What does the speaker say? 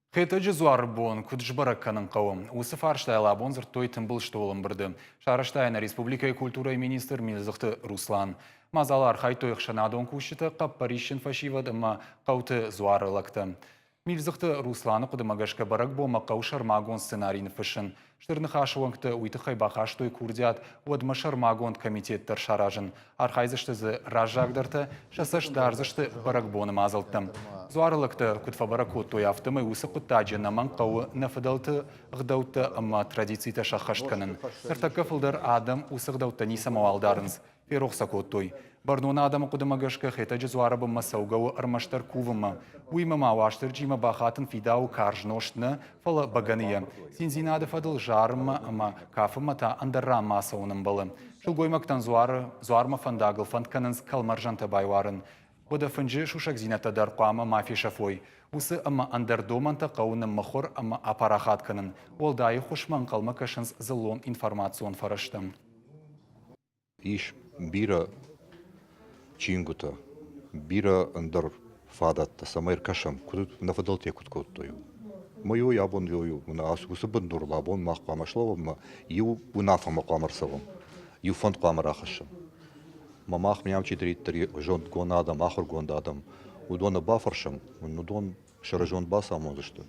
Хетажы зуарбон, куджбаракканын қауым. Осы фарштайла бон зырттой тымбылшты олым бірді. Шарыштайна Республика культура министр Милзықты Руслан. Мазалар хайтой қшанадон кушыты қаппаришін фашивадыма қауты зуарылақты. Милзықты Русланы құдымагашка барак бома қау шармагон сценарийны фышын. Штырны хашуанкты уйты бақаштой курдят, одма шармагон комитеттер шаражын. Архайзыштызы ражагдырты, шасыш дарзышты барак боны мазылттым. Зуарылықты күтфа барак оттой автымы усы құттаджы наман қауы нафыдалты ғдауты ама традицийта шаққаштканын. Сыртакка фылдар адам усы ғдауты нисамауалдарыныз. Пероқса коттой. Барнуна адамы құдымагашка хетаджы зуарабы масаугауы армаштар кувымы. Уймама ауаштыр жима бахатын фидау каржноштны фалы баганые. Синзинады фадыл жарымы ама кафыма та андарра масауының балы. Жылгоймактан зуарма фандагыл фандканыныз калмаржанта байварын. Бұда фынжы шушак зинатадар қуамы мафи шафой. Усы ама андардоманта қауының махор ама апарахатканын. Ол дайы хушман қалма кашыныз зылон информацион фараштым. Иш бира чингута, бира андар фадатта, самайр кашам, кудут нафадалте куткоттою. Мою ябон йою, уна асусы бандур лабон мах памашловым, ю унафа мақамарсавым, ю фонд памарахашым. Мамах мям читриттери жонт гонадам, ахур гондадам, удона бафаршам, удон шаражон басам, может что.